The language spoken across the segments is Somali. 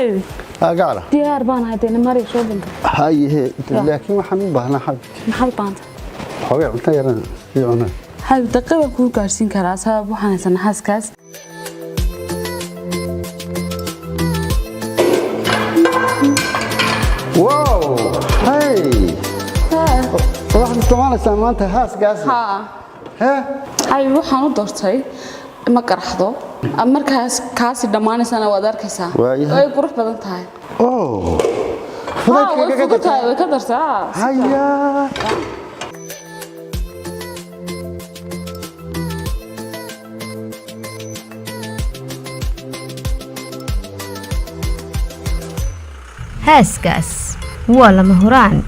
حبيبي قاعدة ديار بان هاي دينا مري شو بنت هاي هي لكن وحن بهنا حب محل بانت حوي انت يا يونا حبيبي دقيقة كل قارسين كراسها وحنا سنة حاسكاس واو هاي واحد استعمال سامانت هاس قاس ها حبيبي وحنا دورتي ما قرحدو markaas kaasi dhamaanaysan waad arkaysaa way qurux badan tahay way ka dartaa haya هاسكاس ولا مهران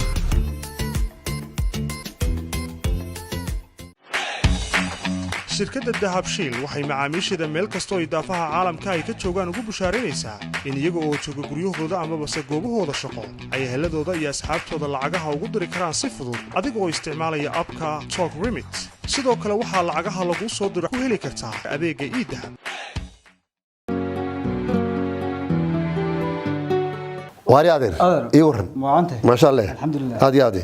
shirkadda dahabshiil waxay macaamiisheeda meel kastoo idaafaha caalamka ay ka joogaan ugu bushaaraynaysaa in iyaga oo jooga guryahooda amabase goobahooda shaqo ay eheladooda iyo asxaabtooda lacagaha ugu diri karaan si fudud adigoo isticmaalaya abka Talk Remit sidoo kale waxaa lacagaha lagu soo diro ku heli kartaa adeega e-dahab واري عادل يورن ما شاء الله الحمد لله هادي هادي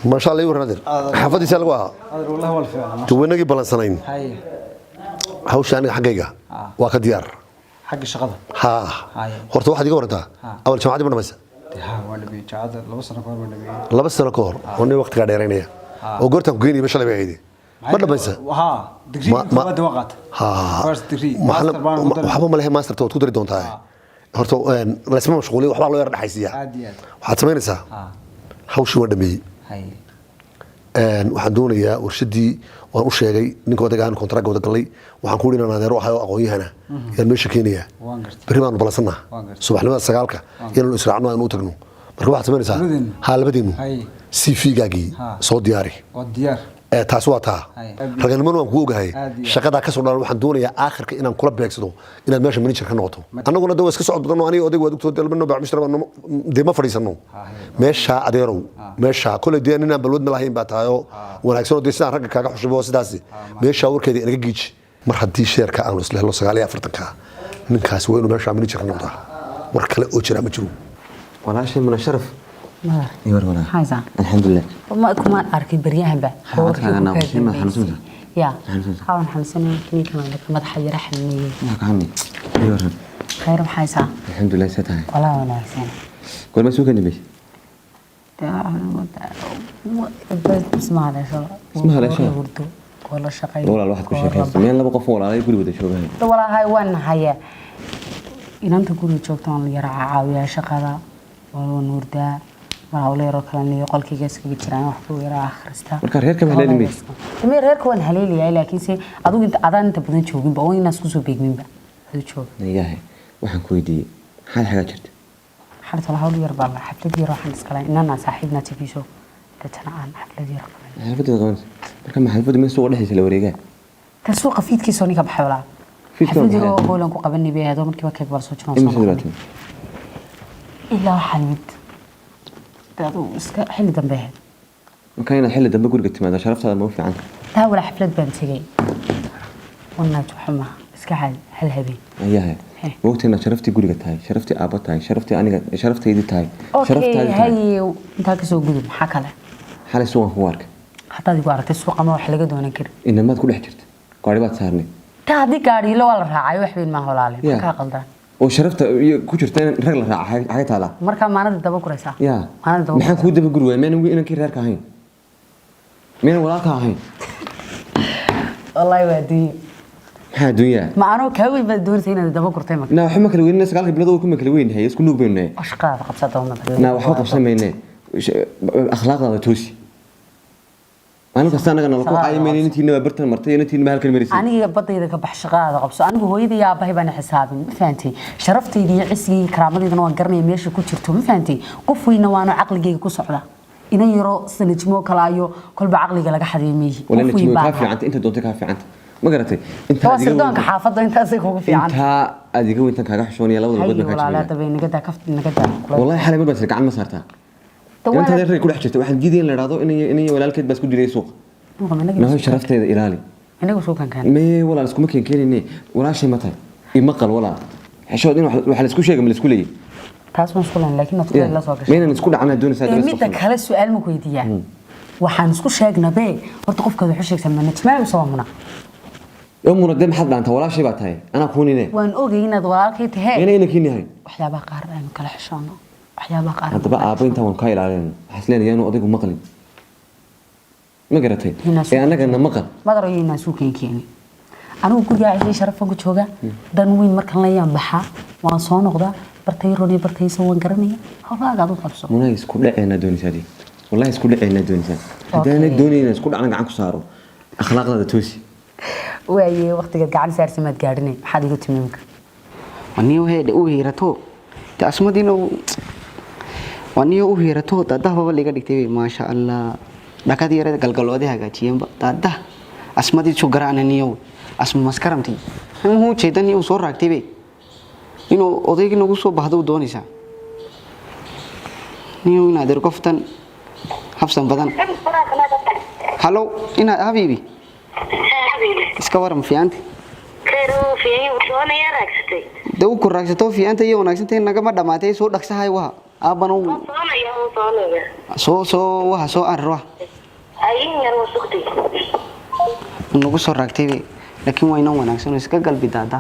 ما شاء الله يورن عادل حفظي سالقوا والله والفعل تو وينغي بلانسنين هاي هاوش انا حقيقه waa ka diyaar حق shaqada horta waxaad iga warantaa awal jaamacada ma dhamaysa waa dhameeyay jaamacada 2 sano ka hor waa dhameeyay 2 sano ka hor oo nin waqti ka dheereynaya oo goortan ku geynay shalay baydi ma dhamaysa degree ma dawaqat first degree waxba ma leeyahay master ku dari doontaa horta la isma mashquulay waxba loo yar dhaxaysiya waxaad sameynaysaa hawshu waa dhameeyay waxaan doonayaa warshadii waan u sheegay ninka wadagaan kontract wada galay waxaan ku dhinaanaa adeero waxa aqoon-yahana yaan meesha keenaya bari baan balansanaa subaxnimada 9ka inaan israacno aan u tagno marka waxaad sameynaysaa labadiinu CV-gaagii soo diyaari taas waa taa raganimadu waan ku ogahay shaqada ka soo dhalay waxaan doonayaa aakhirka inaan kula beegsado inaad meesha manager ka noqoto annaguna dad iska socod badan oo aniga oday waad ogtoo dalbano baa mishra deema fadhiisano meesha adeerow meesha kule deenina balwad ma lahayn baa taayo wanaagsan oo deesan ragga kaaga xushabo sidaas meesha warkeeda inaga giij mar hadii sheerka aan isla helo 49ka ninkaas waa inuu meesha manager ka noqdo war kale oo jira ma jiro walaashay mana sharaf ما يورغنا حايزة الحمد لله وما كمان أركي بريها بقى أنا وشيما حنسون يا حاول حنسون كني كمان لك ما تحير حني معك عمي يورغنا خير حايزة الحمد لله ستاي ولا ولا سنة كل ما سوق النبي اسمها هذا شو اسمها هذا شو ولا شقي ولا الواحد كل شيء خاص مين لا بقى فوق على يقول بده شو هاي ولا هاي وين هي إن أنت تقولي شوكتان اللي يرعى عاوية شقة ولا نور ده ما هو ليرو كلامي يقول كي جالس كي تشرين وحده ويرى آخرسته. مركز هيرك بهلالي مين؟ تمير هيرك وين هلالي يعني لكن سي أدو أنت أذا أنت بدنا تشوفين بقول الناس كوسو بيجمين بقى هذا تشوف. إياه وحن كويدي حاجة جرت. حالة الله هو يربى الله حفلة دي راح نسكلين إن أنا صاحبنا تبي شو تتنا عن حفلة دي راح. حفلة كمان مركز ما حفلة من سوق ولا شيء لوريجا. تسوق فيد كي سوني كبحولها. حفلة دي هو لانكو قبلني بيه هذا مركب كيك برسوتشنا. إلا حلمت. حل دمبها مكاين الحل دمبه قول قلت ماذا شرفت هذا موفي عنك تا ولا حفلة بنتي والله تحمها اسك هل هبي اياه وقت انا شرفتي قول قلت هاي شرفتي ابط هاي شرفتي انا شرفتي يدي هاي شرفتي هاي انت كسو قدوم حكله حال سوق هوارك حتى دي قارت السوق ما وحلقه دونا كر انما تقول حجرت قاربات صارني تا دي قاري لو ولا راعي وحبين ما هو لالي كا قلدان وشرفت كجرتين رجل راعي حاجه تالا marka maanada daba kuraysa maanada daba maxaan ku daba gurway meen inaan ki reerka ahayn meen walaalka ahayn wallahi waa dunya ha dunya ma aanu ka weyn bad doortay inaan daba kurtay ma na waxa ma kala weynaa sagaalka bilood oo kuma kala weynay isku nuugbeenay ashqaad qabsada uma na waxa qabsameynay akhlaaqda toosi أنا كستانا أنا لقوا أي مني نتينا برتنا مرتين نتينا بهالكلمة مريسي أنا بدي إذا كبح شقاء قبص أنا هو إذا يا أبهي بنا حسابي فهمتي شرفتي دي عسي كرامتي إذا نوقرني ميرش كوتشرتو فهمتي قفوي نوانو عقلي جي كوسعدا إنا يرو سنجمو كلايو كل بعقلي جلك حد يميجي ولا نجمو كافي أنت دوتك كافي أنت ما قرأتي أنت هو سردونك حافظ أنت أسيكو في عنك أنت أديكو أنت كاحشوني يلا ولا بدنا كاحشوني لا تبي نقدر كفت نقدر والله حالي ما بس عن مسارتها أنت هذا كل حاجة واحد جديد اللي رادو إني ولا الكد بس كل جري سوق ما هو شرفت إيراني أنا وشو كان ما ولا نسكو ممكن كيني ولا شيء متى يمقل ولا حشود إنه وحلا سكو شيء من السكولية taas ma isku leen laakiin nafta la soo gashay meenan isku dhacna doonaysaa midda kale su'aal ma ku weydiiyaa waxaan isku sheegnabe horta qofka wuxuu sheegsan ma najmaa soo muna يومنا دم حد عن تولا شيء بتاعي أنا كوني waan ogay inaad walaalkay tahay أنا كيني هاي waxyaabaha qaar aynu kala xishoonno waxyaabaha qaar أنت بقى أبين تمام كايل علينا حسلين يانو أضيق مقلي ما قرأتي أنا كنا مقل ما دارو ينا سوكين كيني anigu guriga ay sharafan ku jooga dan weyn markan la yaan baxa waan soo noqda bartay roonay bartaysan waan garanaya hawlaaga aad u qabso muna isku dhaceena doonisadii wallahi isku dhaceena doonisa hadana doonayna isku dhacna gacan ku saaro akhlaaqda toosi waaye waqtiga gacan saarsimaad gaadhinay maxaad igu timimka waniyo heede u heerato taasmadino waniyo u heerato dadaba liga dhigtay ma sha Allah dhakad yarada galgaloodi hagaajiyeenba dada asmadii soo garaananiyo asma maskaramti inuu jeedani uu soo raagtay inuu odayga nagu soo baxdo doonaysa niyo ina der qoftan habsan badan hallo ina habibi iska waran fiicanti khayru fiican wuxuuna yaraagsatay daw ku raagsato fiicanta iyo wanaagsantii naga ma dhamaatay soo dhaqsahay waa aabano soo waxa soo arro ayin yar wasukti nagu soo raagtay laakiin waa inoo wanaagsan iska galbi daada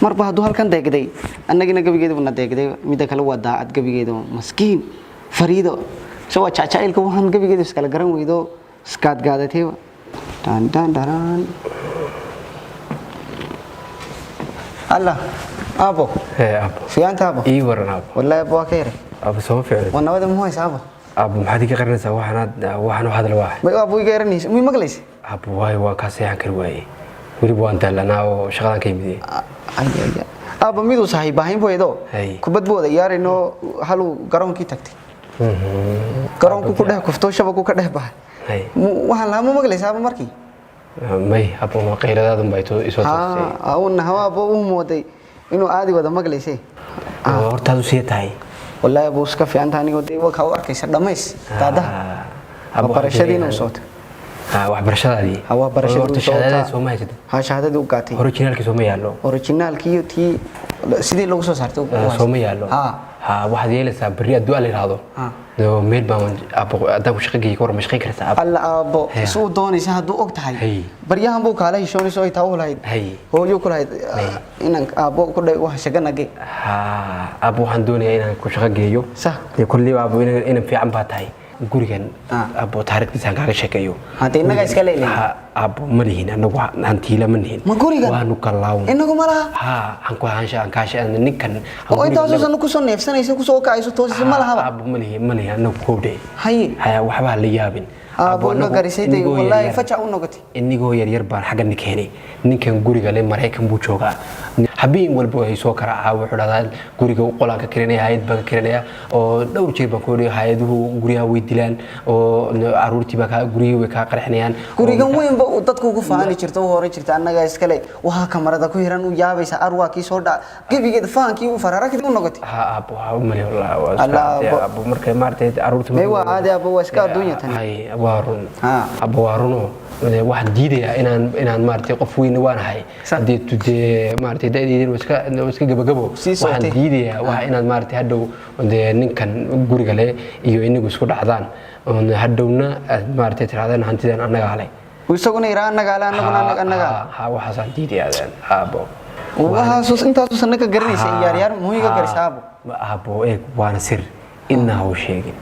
marba haduu halkan deegday annagina gabigeedu na deegday mid kale waa daacad gabigeedu maskiin fariido soo jaajaylka waxaan gabigeedu iska garan weydo iskaad gaadatay dan dan dan Allah abo abo fianta abo ii waran abo wallahi abo kayre abo soo fiicay wana wada muhay abo abo maxaad iga qarinaysaa waxaan hadal waa ma abo iga qarinaysaa mi maglaysa abo way waa ka seexan kar waayay wali waan daalanaa oo shaqadan ka yimid ay abo midu saaxiibahayn booydo kubad booda yaarino halu garoonkii tagtay garoonku ku dhex kufto shabaku ka dhex bahay waxaan la ma maglaysaa abo markii may abo ma qeyradaadun bay to isoo toosay awna hawa abo u mooday inuu aadi wada maglaysay hortaadu sii tahay wallahi abo iska fiican tahay aniga waxa u arkaysa dhamays daada abo barashadiina u soota waxbarashadaadii hawa barashadu shahaadada soo ma haysid ha shahaadada u qaatay originalki soo ma yaalo originalki tii sidii lagu soo saartay soo ma yaalo ha waxaad yeelaysaa bari aduu la yiraahdo do meel baan abo adag shaqeeyay kor mashqeyn kartaa alla abo soo doonaysa haduu og tahay baryahan buu kaala heshoonayso ay taa u lahayd hooyo ku lahayd inaan abo ku dhay wax shaganage abo waxaan doonayaa inaan ku shaqeeyo sax kulli abo inaan fiican baa tahay gurigan abo taariikhdiisa kaaga sheekeeyo hadii inaga iska leeyahay abo malihin anagu hantiila manihin ma gurigan waanu kalaawn inagu malaha aan ku haansha aan kaashay ninkan oo inta soo ku soo neefsanaysa ku soo kacayso toosisi malaha abo malihin anagu koobde hay waxba la yaabin abo la garisaytay wallahi faca u noqotay inigoo yar baan xaga keenay ninkan guriga le Mareykan buu joogaa habeen walba ay soo karaa wuxuu dhadaa guriga qolanka kirinaya hay'ad baa kirinaya oo dhowr jeer baan ku leeyahay hay'aduhu guriga way dilaan oo aruurtii baa guriga way ka qarxinayaan gurigan weyn ba dadku ugu faani jirto hore jirta annaga iska le waxa kamarada ku hiran u yaabaysa arwaaqii soo dhac gabigeeda faankii u fararakid u noqotay abo mali wallahi abo markay maartay aruurtii may waa aad abo iska adduunya tan waarun abo waaruno wax diidaya inaan maartay qof weyn waan ahay hadii tudee maartay daadidin iska gabagabo waxaan diidaya wax inaad maartay hadhow ninkan guriga le iyo inagu isku dhacdaan hadhowna maartay tiraadaan hantidan anaga halay isaguna ira anaga la anaga waxaan diidaya abo waxa intaas sanaka garanaysa yaar muhiga garisaabo abo waana sir inaa uu sheegin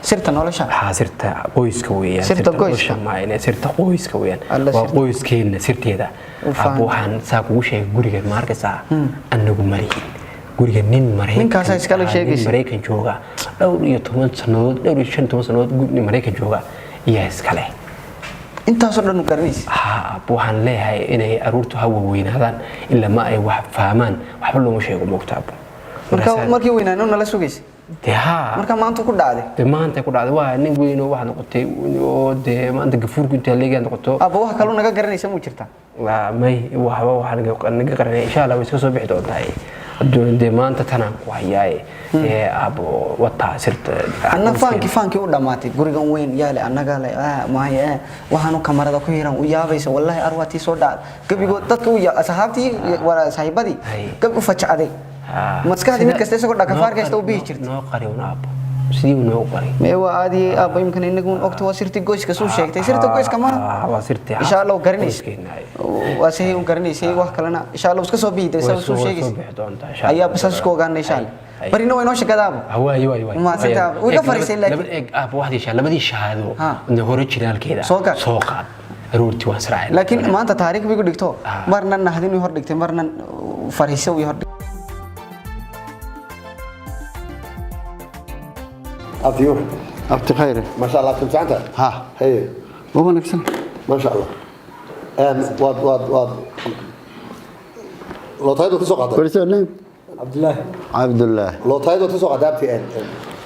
sirta nolosha sirta qoyska weeyaan sirta qoyska ma inay sirta qoyska weeyaan waa qoyskeena sirteeda abo waxaan saa kugu sheegay guriga ma arkaysaa anagu mariin guriga nin Mareykan ninkaas iska la sheegaysa Mareykan jooga dhowr iyo 10 sanadood dhowr iyo 15 sanadood nin Mareykan jooga iyo iska leh intaas oo dhan u garanaysa abo waxaan leeyahay inay aruurtu hawa weynaadaan illa ma ay wax fahmaan waxba looma sheego moogtaabo markii weynaano nala sugaysa marka maanta ku dhacday maanta ku dhacday waa nin weyn oo wax noqotay oo maanta gafuurku inta leeyahay noqoto abo wax kale naga garanaysa mu jirta may waxba naga garanay insha Allah way iska soo bixi doontaa maanta tanaan ku hayaay abo wata sirta anna faanki u dhamaatay gurigan weyn yaale annaga le maaye waxaanu kamarada ku hiran u yaabaysa wallahi arwaati soo dhac gabigo dadka u asxaabtii wala saaxiibadii gab u facaaday maskaxda mid kasta isagoo dhakafaar kasta u bihi jirtay noo qari una aabo sidii uu noo qari mee waa aadi aabo imkan inagu ogto waa sirti goyska soo sheegtay sirta goyska ma waa sirti insha Allah garanaysa waa sahay u garanaysa wax kalena insha Allah iska soo bihi soo soo sheegaysa ayaa basas ku ogaanay insha Allah barino way noo shaqadaabo hawaay ma santa way ka fariisay laakiin eeg aabo waxdii labadii shahaado inta hore jiraalkeeda soo qaad aroortii waan sraacay laakiin maanta taariikh bay ku dhigto marna nahdin hor dhigtay marna fariisay way hor أبتيور أبتي خير ما شاء الله كنت عنده ها هي مو نكسل ما شاء الله واد لو تايدو تسوق هذا كل سنة عبد الله لو تايدو تسوق هذا أبتي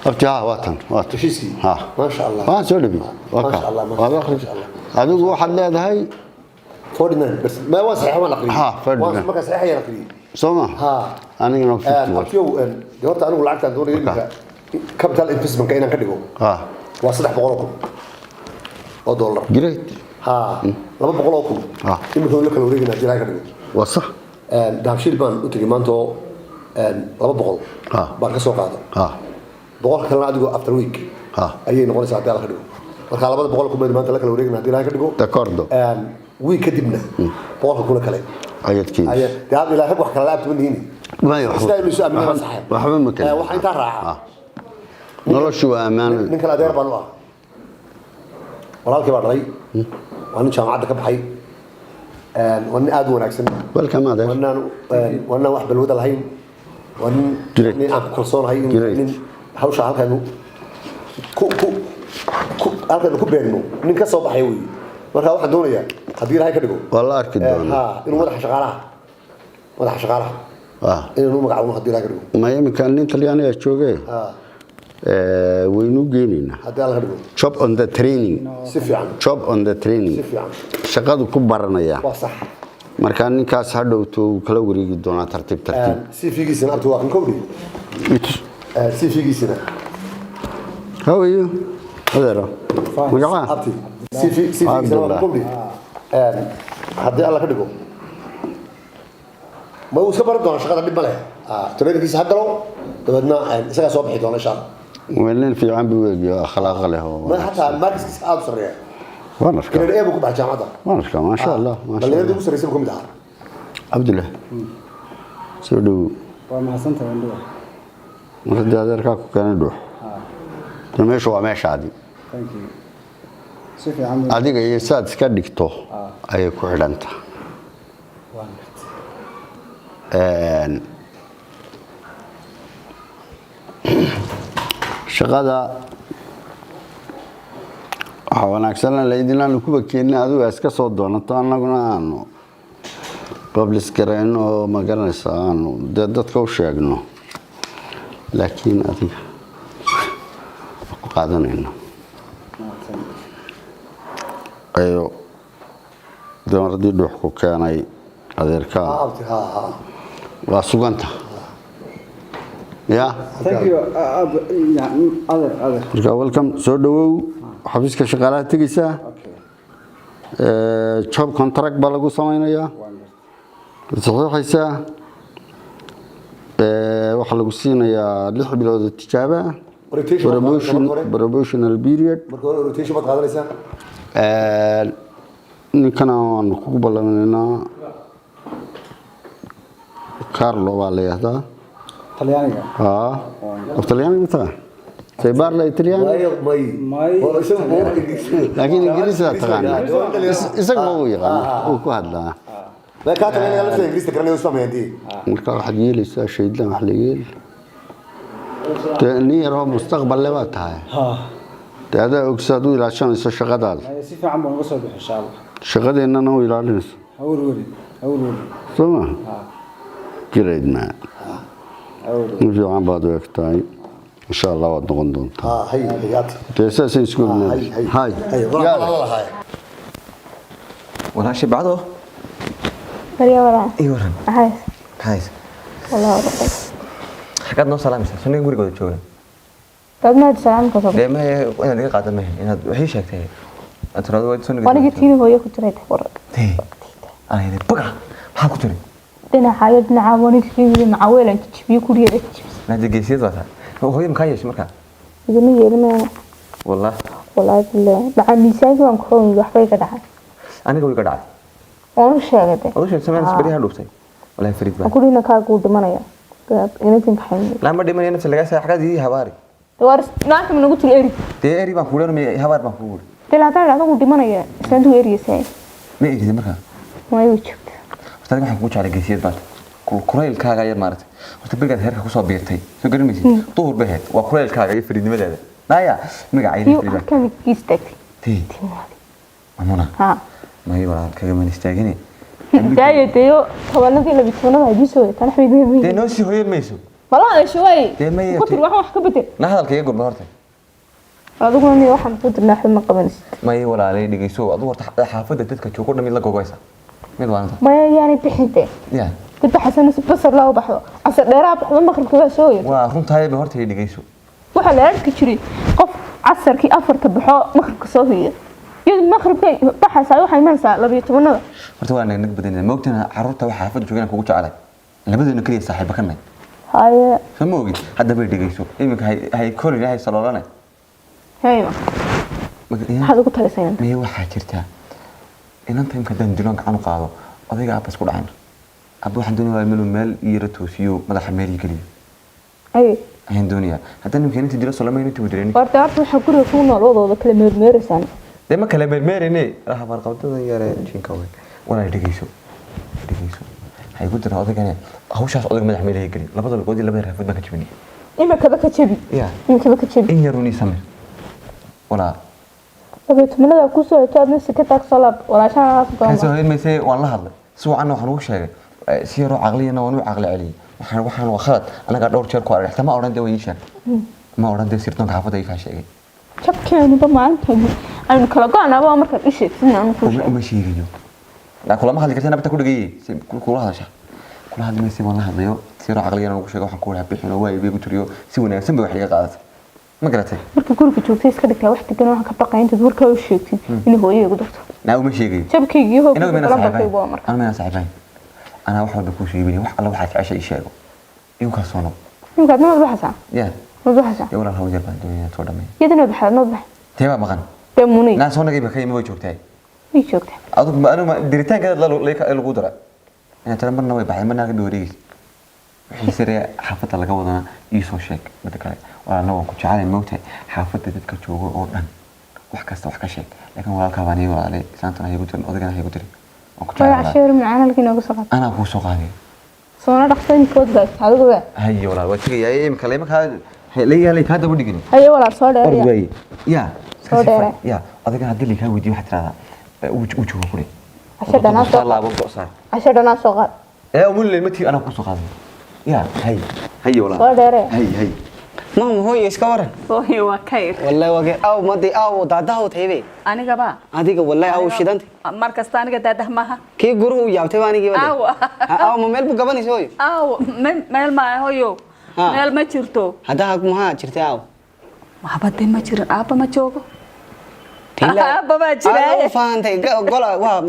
أبتي ها واتن تشيسي ها ما شاء الله ما سولبي ما شاء الله هذا خرج هذا هو حل هاي فوردنا بس ما هو صحيح ولا نقلي ها فوردنا ما كان صحيح يا نقلي سوما ها أنا نفس أبتيو جوابت أنا ولعت عن دوري كابيتال انفستمنت كاينان كدغو waa 300 oo dollar great ha 200 imika la kala wareegina jiraa ka dhigo waa sax daabshil baan u tagay maanta 200 baan ka soo qaaday boqol kale adigo after week ayay noqonaysaa hadii la ka dhigo marka 200 ku maanta la kala wareegina hadii la ka dhigo d'accordo week kadibna boqol kale kale ayadkiin daab ilaa wax kala laabto maniini ma waxba ma kale waxa inta raaca noloshu waa ammaan ninka adeer baan u ah walaalkii baa dhalay waan jaamacadda ka baxay waan aad u wanaagsan welcome adeer waan wax balwada lahayn waan nin aan ku kalsoonahay in hawsha halkan ku beegno nin ka soo baxay weey marka waxaan doonayaa haddii ilaahay ka dhigo wala arki doonaa inuu madaxa shaqaalaha inuu magacaabo haddii ilaahay ka dhigo ma imika nin talyaaniga joogay waynu geenina job on the training job on the training shaqadu ku baranaya marka ninkaas hadhowto kala wareegi doonaa tartiib CV-giisana abtu waa kan kowdi CV-giisana how are you adeero magaca abti CV-giisana waa kan kowdi haddii alla ka dhigo ma uu iska baran doona shaqada dhib ma leh trainingkiisa ha galo dabeedna isagaa soo bixi doona insha allah وين في عم بيجي أخلاق له ما حتى الماركس أو سريع وانا كنا إيه بكون بحجام هذا وانا ما شاء الله ما شاء الله الله اللي يسوي يسوي ده عبد الله سودو وما حسنت عنده مرد هذا ركاك كان يروح تمشي وماشي عادي شوف يا عمي هذيك هي ساد سكدكتو أي كوحدانتا shaqada waxa wanaagsan leedinaan ku bakeena adigu iska soo doonato annaguna aanu publish gareyno ma garanaysaa dadka u sheegno laakiin adiga ku qaadanayno ayo dooradii dhuux ku keenay adeerka waa suganta Yeah. Thank you. Other. Welcome. So do xafiiska shaqaalaha tagaysaa. Job contract baa lagu sameeynaya. Saxiixaysaa. Waxa lagu siinayaa 6 bilood tijaabo ah. Promotional period. Marka rotation baad qaadanaysaa. Ninkana aan ku ballanayna Carlo waa leeyahay. طليانية طلياني مثلا سيبار لا إيطالياني ماي لكن إنجليزي لا تغني إسق هو يغني هو كهذا لا ما كاتب أنا لسه إنجليزي تكرني وسمع يدي مركا واحد يجي لسه شيء لا محليل تاني يروح مستقبل لوقتها هذا أقصده إلى عشان يصير شغال سيف عم بنقصد بحشاب شغال إننا هو إلى لنس أول ولد ثم كريد ما نجي عم بعد وقتاي إن شاء الله ودنا دون هاي حياتي تأسيس سكول هاي هاي ولا شيء بعده بريا ولا ايوه هاي والله ربك حكيت نو سلام سنه غوري قد جوجن طب ما سلام كتب ما هي انا دقيقه قادمه ان وحي شيكتي انت راد ويد سنه وانا جيت هنا هو كنت رايح ورا انا بقى ما كنت dhinaca dhinaca wanigii macaweelan jibiyo kuriyada jibis nadi geesiyad wata hooyo ma yeesh marka idin yeelmana wallahi billahi baa miisaanka waan ku xoon waxbay ka dhacay aniga way ka dhacay oo sheegay oo sheegay sameeyay isbariha dhuftay wallahi fariid baa kulina ka ku dhimanaya inaan kaxayn lama dhimanaya nafsi laga saay xaqadii habaari war naanta ma nagu tul eri eri baan ku leeyahay habaar baan ku wuri ilaa taa ku dhimanaya sandu eriyay ma eri marka way u joogta horta waxaan ku jeclay geesiyad baad kuleelkaaga yar maartay horta bilgaad heerka ku soo biirtay soo garinaysid duhur baheed waa kuleelkaaga iyo fariidnimadeeda naya magacayda fariida kan giistay amuna ma iyo walaal kaga man istaagine daayadeeyo tabanadii la bitonada ay soo tan xididii de noo si hooyo meeso walaal shaway de ma ku tir wax ka bedel na hadalkayga gurba horta adigu ni waxaan ku dirnaa xil ma qabanaysid ma iyo walaalay dhigayso adigu horta xaafada dadka joogo dhamid la gogoysa mid waanta ma yaani bixinte ya dadka xasan basar loo baxdo asar dheeraad baxdo maqribka soo yeeyo waa runtahay ba horta dhigayso waxa la arki jiray qof casarkii afarta baxo maqribka soo yeeyo yadii maqribka baxaysa waxay imanaysaa 12 horta waa nag badan moogtana carruurta waxa xaafada joogaan kugu jeclay labadeena kaliya saaxiibo ka nahay haye samoogi hadda bay dhigayso iminka hay koolina hay salolana hayma hada ku taleesan ma waxa jirta inanta imka dandiloon gacan u qaado odayga abas ku dhacan abo waxaan doonayaa inuu meel yara toosiyo madaxa meel geliyo ayaan doonayaa hadda nimka inta dilo Soomaaliya inta wadareen horta waxa guriga ku noolooda kala meermeeraysan de ma kala meermeerine raha barqabtada yare jinka way wala dhigayso hay ku dira odayga hawshaas odayga madaxa meel geliyo labada lugood iyo labada rafad baan ka jabinay imika ka jabi imika ka jabi in yaruni samir wala abeetmada ku soo taadna sikata salab wala shaanaas baan soo heemayse waan la hadlay suucan waxaan ugu sheegay si yaro aqliyana waan u aqli celi waxaan waa khalad anaga dhowr jeer ku arag xitama oran day way sheeg ma oran day sirtoonka xaafada ay ka sheegay jabkeenu ba maanta aan kala go'ana waa marka isheeg sidaan ku sheegay ma sheegayo la kula ma hadli kartaa nabta ku dhigay kula hadasha kula hadlaysi waan la hadlayo si yaro aqliyana ugu sheegay waxaan ku wada bixino way bay ku tiriyo si wanaagsan bay wax iga qaadatay ma garatay marka guriga joogtay iska dhigtay wax degan waxa ka baqay inta warka u sheegtay in hooyay ugu darto naa uma sheegay jabkaygi hooyo ana ma saaxiibay ana wax walba ku sheegay wax alla waxa jeceshay sheego iyo ka soo noq iyo ka nabad waxasa ya nabad waxasa iyo wala hawl yar baan doonaya soo dhamay yadina nabad teeba maqan muni naa soo nagay bakay ma joogtay way joogtay adigu ma ana diritaanka lagu dara ina tara marna way baxay marna ka dooreeyay wixii sare xaafada laga wadana ii soo sheeg mid kale wala waan ku jecelahay moogtay xaafada dadka joogo oo dhan wax kasta wax ka sheeg laakiin walaalka baan iyo walaalay saantana ay ugu dirin odagana ay ugu dirin oo ku jecelahay sheer macaan halkii nooga soo qaad ana ku soo qaaday soona dhaqsan kood baa taadigu waa hayo walaal waa tigay imka leema ka leeyaalay ka daba dhigin hayo walaal soo dheer ya soo dheer ya odagana hadii la ka weydiyo waxa tirada uu joogo kule asha dhanaa soo laabo go'san asha dhanaa soo qaad umul leemati ana ku soo qaaday ya hayo walaal soo dheer hay ماما هو يسكورن هو وكير والله وكير أو ما دي أو داده تهيبي أنا جبا هذيك والله أو شدنت مركز تاني كده معها كي جرو يابتي واني كي أو ما ميل بقبني سوي أو ميل ما هو يو ميل ما شرتو هذا حق مها شرتي أو ما بدي ما شر أبا ما شوكو أبا ما شر أو فان تي قلا واه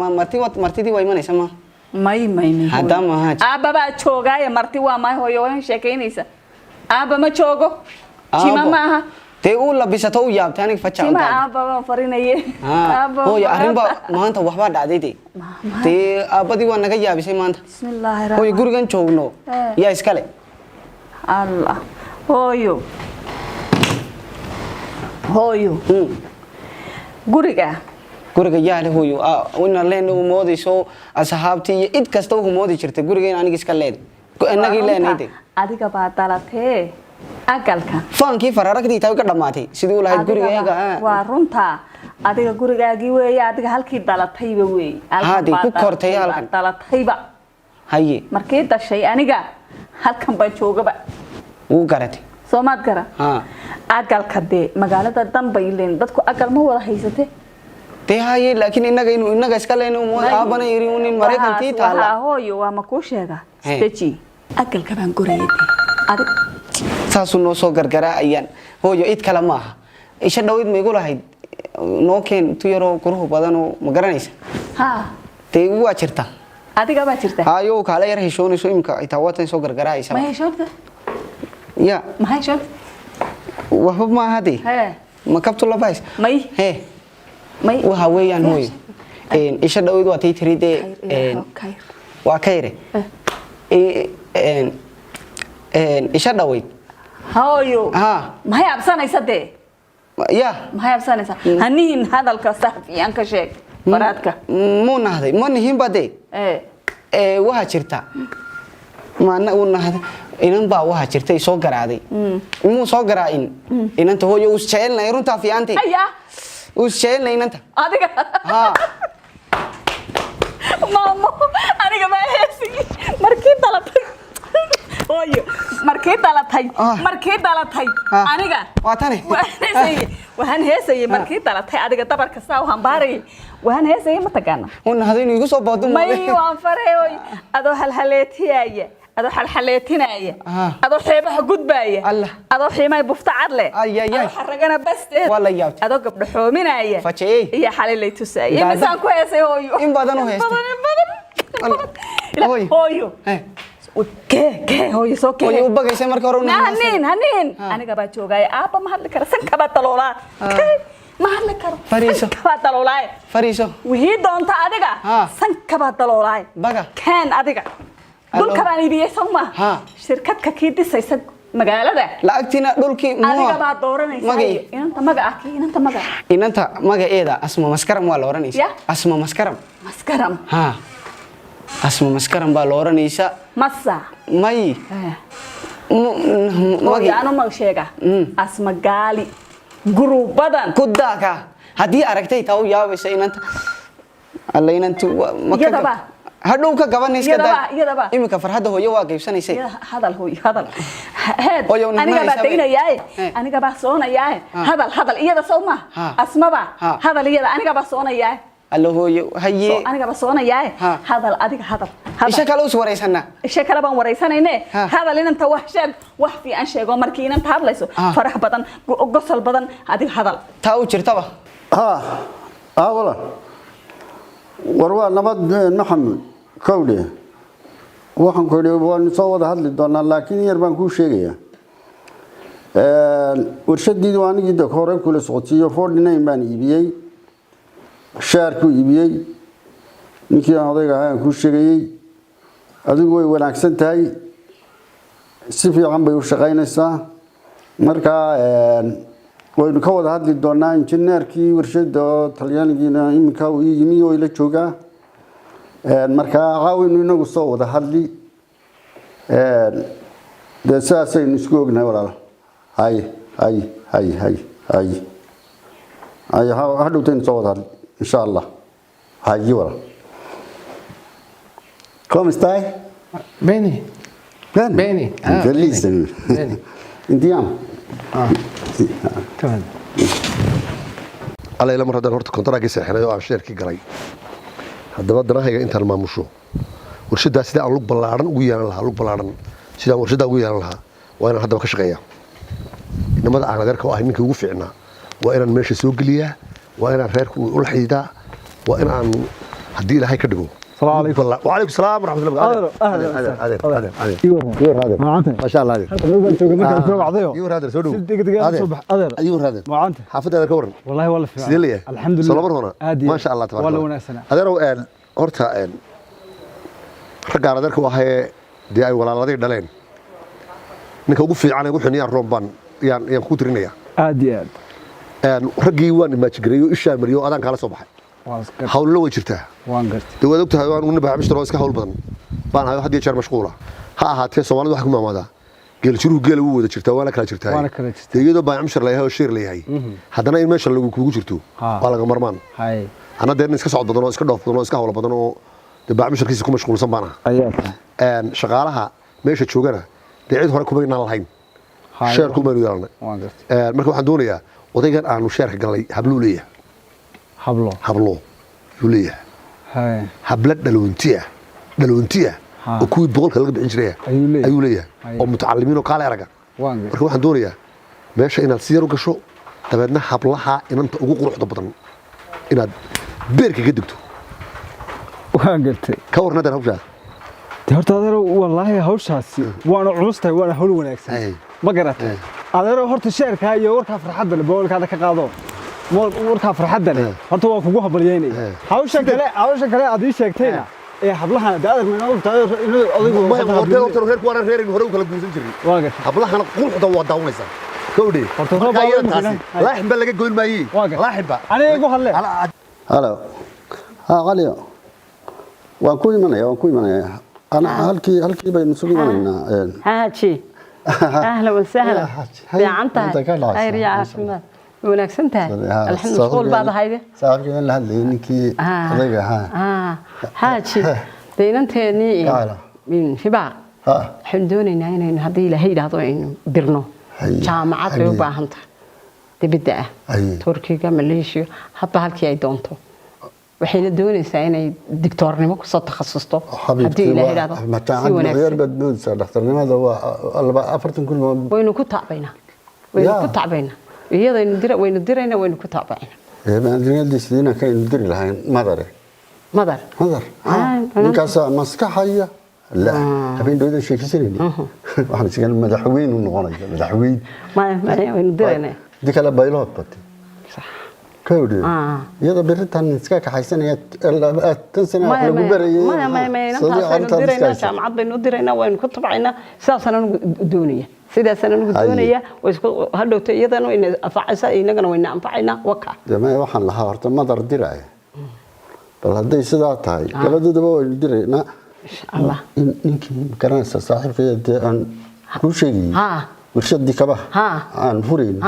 مرتي دي ويماني سما ماي هذا ما أبا ما شوكا يا مرتي وما هو يوين شكينيسا أبا ما شوكو شيما معها تقول لبستو يا بتاني فتشة شيما أبا ما فرينيه أبا هو يا أريم ما أنت وحبا دعديتي تي أبا دي وانا كي يابسي ما أنت بسم الله الرحمن هو يقول كان شوفنو يا إسكالي الله هويو guriga yaale hooyo una leen uu moodayso asxaabtii id kasta uu moodi jirtay gurigeena aniga iska leed anagii leenayday adiga baa dalatee agalka faankii fararagtii taa ka dhamaatay sidii uu lahayd gurigeega waa runta adiga gurigaagii weeye adiga halkii dalatayba weeye halkii ku kortay halkan dalatayba haye markii dashay aniga halkan baan joogaba uu garatay Soomaad gara agalka de magaalada Danbay leen dadku agal ma wada haysatay haye laakiin inaga iska leeyno aabana yiri unin Mareykantii taala hooyo waa ma ku sheega staji agalka baan gurayay adig saasu noo soo gargara ayaan hooyo id kala ma aha isha dhawid ma igu lahayd noo keen tu yaro quruux badan oo ma garanaysa ha tii waa jirta adiga baa jirta hayo kala yar heshoonayso imka ay taawatan soo gargaraaysa ma heshoobta ya ma heshoobta waxba ma hadi ma kabto labays may waxa weeyaan hooy isha dhaweyd waa tiiride waa kayre isha dhaweyd hooyo ma hay absanaysa de ya ma hay absanaysa haniin hadalka safiyan ka sheeg faraadka muu nahday ma nihin bade waxa jirta maana uu nahday inan baa waxa jirtay soo garaaday muu soo garaa'in inanta hooyo uu jecelnay runta fiicantii uu jecelnay inanta adiga maamo aniga ma heesi markii dalabtay hooyo markii dalatay aniga waa tani waxaan heesayay markii dalatay adiga dabarka saa u hambaaray waxaan heesayay ma tagaana una hadin igu soo baado may waan faray adoo halhaleetiyaya adoo halhaleetinaya adoo xeebaha gudbaaya adoo xiimay bufta cadle xaragana basteed wala yaabta adoo gabdho xoominaya iyo xalilay tusay imisaan ku heesay hooyo in badan u heestay hooyo كه هو يسوق كه هو يبغى يسمر كورونا هنين أنا قبض شوقي أبا ما هذا كره سنكبت طلولا ما هذا كره فريسو سنكبت طلولا فريسو وهي دون تأديك سنكبت طلولا بقى كان أديك دول كراني بيسمع شركة كيدي سيسد مقالة ده لا أكتنا دول كي أديك بعد دورنا يسوي إنت مقا أكيد إنت مقا إيه ده اسمه مسكرم ولا ورانيس اسمه مسكرم asma maskaran baa loo oranaysa masa may yaano ma sheega asma gaali gurubadan kudaka hadii aragtay taa u yaabaysa inanta alla inantu yadaba hadhow ka gabanayska daa imika farxada hooyo waa qaybsanaysay hadal hooyo hadal aniga baa tagnayay aniga baa soonayay hadal iyada sawma asma ba hadal iyada aniga baa soonayay الله هو هي أنا قبصونا ياه هذا الأديك هذا إيش كلامه وريسنا إيش كلامه وريسنا إنه هذا اللي أنت وحشك وحفي أنشأ ومركين أنت هبلسو فرح بدن قصل بدن هذه هذا تاو شرطة والله وروا نبض محمد كودي وحن كودي ونصور هذا الدنا لكن يربان كل شيء ورشد ديواني جدا خورب كل صوتي يفورنا يبان يبيي shaarku iibiyay ninkii odayga aan ku sheegay adigu way wanaagsan tahay si fiican bay u shaqaynaysaa marka waynu ka wada hadli doonaa injineerkii warshada Talyaaniga imika uu yimi oo ila jooga marka caawinu inagu soo wada hadli deesaasaynu isku ognahay walaal hay hadhowtaynu soo wada hadli إن شاء الله هاجي ورا كم استاي بيني جليس انتيام تمام على إلى مرة دهورت كونتراكي سحنا يو عشير كي قري هذا بدنا هيك أنت الماموشو ورشدة سيدا لوك بلارن ويانا لها لوك بلارن سيدا ورشدة ويانا لها وأنا هذا بكش غيا إنما ده على غيرك واحد منك يوفعنا وأنا ماشي سوق ليه وأنا غيرك والحيدة وأنا هدي له هيك كدقو السلام عليكم وعليكم السلام ورحمة الله وبركاته أهلا يور هذا ما شاء الله عليك يور هذا سودو يور هذا حافظ هذا كورن والله سيدليه الحمد لله صلاه هنا ما شاء الله تبارك الله هذا رو horta ragaar adeerka waxa ay walaaladii dhaleen ninka ugu fiican ee wuxuu niyaa roobban yaan ku tirinaya aad iyo aad ragii waan imaajigreeyo isha mariyo adaan kala soo baxay hawlo way jirtaa waan gartay dawada ogtahay waan una baaxmishtar oo iska hawl badan baan hayo hadii jeer mashquula ha ahaatee Soomaalidu wax ku maamada geel jiru geel uu wada jirtaa waana kala jirtaa iyadoo baaxmishtar leeyahay oo sheer leeyahay haddana in meesha lagu kugu jirto waa laga marmaan أنا دايما إسكا صعد بدنو إسكا دوف بدنو إسكا هولا بدنو دبع مش ركيز يكون مشغول سنبانا. شغالها ماشي تشوجنا بعيد هراكم بين الحين. شهر كل ما يدارنا. مركب حدونية وتيجي عن شهر قال لي حبلو يوليه. حبلت دلونتيه وكوي بقول كلا قد إنجريه. أيوليه. ومتعلمين وقال أرجع. مركب حدونية ماشي إن السير وكشو تبعنا حبلها إن أنت أقول روح ضبطنا. إن بيرك قدكتو waan gartay ka warna dar hawsha horta adeero wallaahi hawshaasi waana culustahay waana hawl wanaagsan ma garatay adeero horta sheerka iyo warka farxadda leh boolkaada ka qaado warka farxadda leh horta waan kugu habalyeynay hawsha kale aad ii sheegtayna ee hablahan daadar ma adigu horta reerku waan reerin hore u kala guusan jiray waan gartay hablahan quuxda waa daawanaysaa كودي لا حبة لقى قول ما يي لا حبة أنا يقول هلا هلا غالية وأكوي مني أنا هالكي بين سوي مني هاتشي أهلا وسهلا يا عنتها خير يا عافمة ونكسنتها الحين مشغول بعض هايدة صاحبي أنا هلا إنكي ضيقة هاتشي دينتني من شباب حمدوني إن هذه لهيدا هذا إنه درنو jaamacad bay u baahan tahay dibadda ah Turkiga Malaysia hadda halkii ay doonto waxayna doonaysaa inay doctornimo ku soo takhasusto hadii la yiraahdo si wanaagsan badboodsa dhakhtarnimada waa 40 kun waynu ku tacbayna waynu dirayna waynu ku tacbayna adduunyada sidina ka diri lahayn madar ninkaas maskaxaya لا habeen dawladda sheekaysanayni waxaan isga madaxweyne u noqonayaa madaxweyne ma dirayna dikala baylood batay sax kowdi iyada biritan iska ka haysanaya tan sano lagu barayay ma dirayna jaamacad baynu dirayna waynu ku tabcayna sidaasana doonaya sidaasana doonaya way isku hadhowta iyadana way anfacaysaa inagana way anfacayna waka jamaa waxaan lahaa horta madar diray bal haday sidaa tahay gabadhooda way dirayna الله إنك كرنا صاحب أن كل شيء ورشدي كبه عن فرين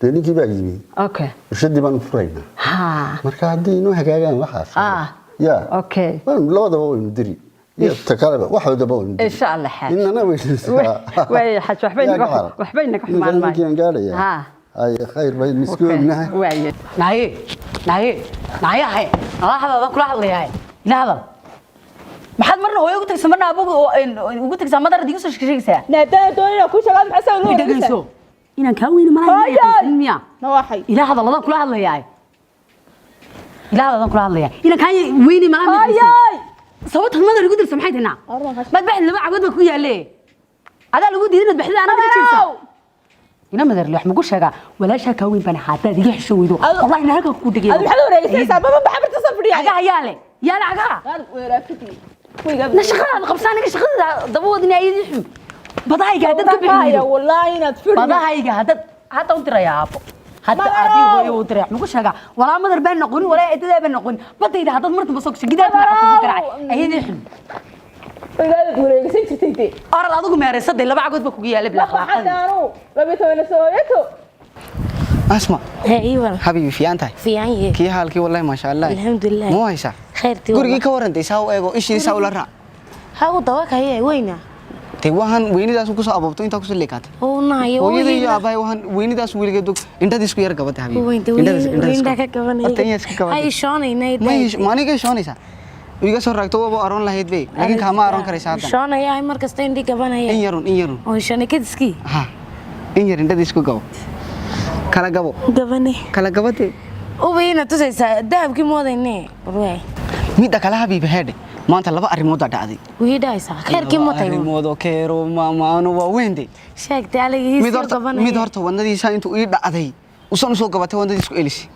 تاني كي بعيني أوكي ورشدي بان فرين مركادي إنه حكاية واحد يا أوكي لا ده هو مدري يتكلم واحد ده هو إن شاء الله حاج إن أنا وي حاج وحبينك مال ما كان قال يا أي خير بين مسكون منها وي ناي هاي هذا كل واحد ليه هاي لا maxaad marna hooyo ugu tagsan marna abugu ugu tagsan madar digu soo sheegaysaa naadada doonina ku shaqaad maxaa loo dhageyso inaan ka weyn malaha miya ma waxay ila hadalada kula hadlayaay inaan ka weyn malaha sababta madar ugu dirsan maxay tahay mad baxd laba cagod ku yaale ada lagu diidin baxda anaga jirta ina madar wax ma ku sheega walaasha ka weyn baan xataa diga xisho weydo wallahi ina halka ku dhigay maxaad wareegaysaa baba baxbarta safriya aga yaale نشغل قبصان نيجي شغل دبودني أيدي حم بضايق هذا تبي والله نتفرج بضايق هذا حتى وترى يا أبو حتى أبي هو وترى مش هجا ولا مدر بين نقول ولا إتدا بين نقول بضايق هذا مرت بسوكش جدا ما ترى أيدي حم ولا تقولي سنتي أرى أدوك ما رصد إلا بعد بكوجي على بلا حتى أنا ببيت وأنا سويته أسمع أيوة حبيبي في أنت في عيني كي حالك والله ما شاء الله الحمد لله مو هيسا خيرتي قولي كورنت يساو إيجو إيش يساو لرا هاو دواك هي وينه تيوهان ويني داس كوسا أبوبتو إنت كوسا ليكات هو يدي أباي وهان ويني داس ويلي كدوك إنت ديسكو يرك بات حبيبي وين ده كمان أتني أسكت كمان هاي شوني نايد ما نيجي شوني سا ويجا صار ركتوا أبو أرون لهيد بي لكن كهما أرون كريسات شوني هاي مركز تندي كمان هي إن يرون هو شوني كدسكي ها إن يرون إنت ديسكو جو كلا جابو كلا جابتي وبينا تسيسا دهب كي موديني روي ميدا كلا حبيبي هادي ما أنت لبا أريمودا دادي ويدايسا خير كي موتاي أريمودا كيرو ما أنا ويندي شاكتي على ميدورتا وندي سان تو إيد دادي وسون سو قبته وندي سكو إليسي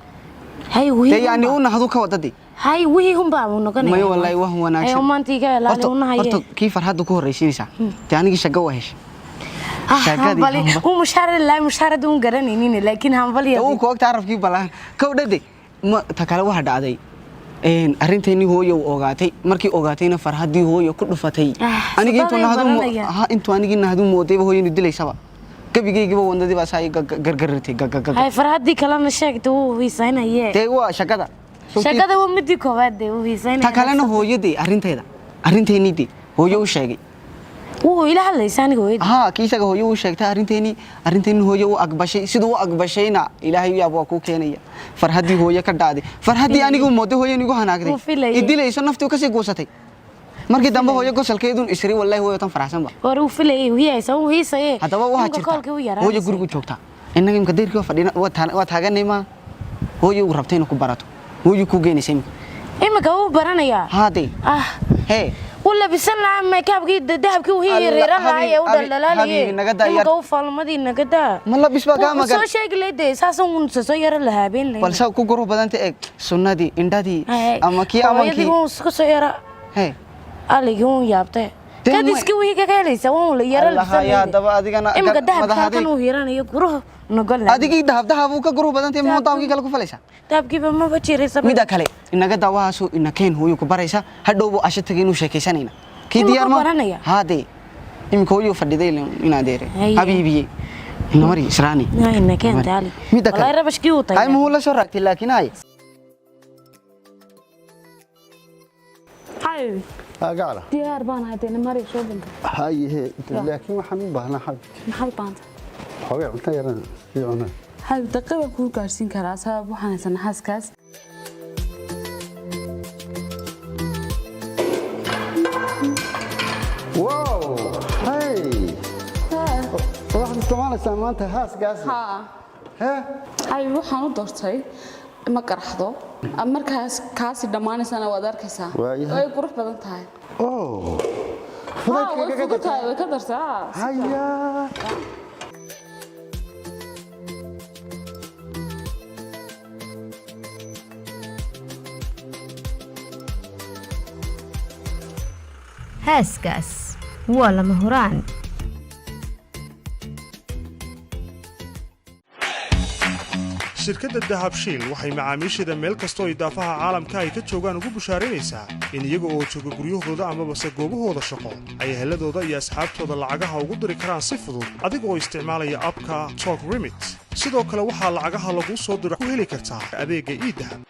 هاي وهي يعني أنا هذو كوددي هاي وهي هم بابو نقول ما والله وهو أنا أي هم أنتي كلا لونه هاي كيف فرحت دكور رئيسيسا تاني كي شجوا هش بالي هو مشهر لا مشهر دون قرنينين لكن هم بالي هو كوك تعرف كيف بلا كوددي ما تكلم واحد عادي أرنتني هو يوقعتي مركي وقعتينا فرحتي هو يكون فتي أنا جيت ها أنتوا أنا جينا هذا موتي هو يندلي سبا كبي جي جيبوا وندي بس هاي غرغرتي هاي فرحتي كلام الشيخ تو هي ساينا هي تيوا شكدا هو مدي كواد هو هي ساينا تكلم هو يدي أرنتني دي هو يوشيجي هو إلى هلا لساني قوي ها كيسا هو يوشيجته أرنتني هو يو أقبشي سيدو أقبشينا إلى هي أبو أكو كينيا فرحتي هو يكدادي فرحتي أنا جو موتي هو ينيجو هناكدي إدي ليش نفتو كسي قوساتي markii dambe hooyo gosalkeedun isri wallahi hooyo tan faraxsan ba war uu filay wiya soo hiisay hadaba waxa jirta hooyo guriga joogta inaga imka deerkii fadhina waa taaganay ma hooyo rabtay inuu ku barato hooyo ku geenaysay imika uu baranaya هادي هي ولا بسنا ميكاب كي ذهب كي وهي ريران هاي ودلالي imika uu falmadii nagada ما لا بس بقى ما soo sheeg leeday saasan uu soo yara lahaabeen leeday balse ku guru badanta eeg sunnadii indhadii ama kii hooyadii uu iska soo yara hey aligi uu yaabtay kadiski wixii ka helaysa uu la yara lahayaa daba adigana imika dahabkan uu hiranayo guruhu nagol adigii dahab uu ka guru badantay ma daawkii kale ku falaysa dahabkiiba ma bajiraysa mida kale inaga dawaaso inakeen hooyo ku baraysa hadhowbo asha tagay inuu sheekaysanayna kii diyaar ma haade imika hooyo fadhiday ina deere habiibiye inamari israani inakeen taali mida kale wala rabashkii uu tahay ay ma la soo raagtay laakiin ay hay قاعدة diyaar baan haday namari soo banka هاي لكن waxaan u baahnaa xag maxay baanta xogaa cunto yaran fiicana hal daqiiqo ku gaarsiin karaa sabab waxaan haysan xaaskaas wow hey waxaad isticmaalaysaa maanta haasgaas hay waxaan u doortay ma qaraxdo markaas kaasi dhamaanaysana waad arkaysaa way qurux badan tahay way ka dartaa haya haaskaas waa lama huraan shirkadda dahabshiil waxay macaamiisheeda meel kastoo idaafaha caalamka ay ka joogaan ugu bushaaraynaysaa in iyaga oo jooga guryahooda amabase goobahooda shaqo ay eheladooda iyo asxaabtooda lacagaha ugu diri karaan si fudud adiga oo isticmaalaya abka Talk Remit sidoo kale waxaa lacagaha lagu soo diro ku heli kartaa adeegga iidahab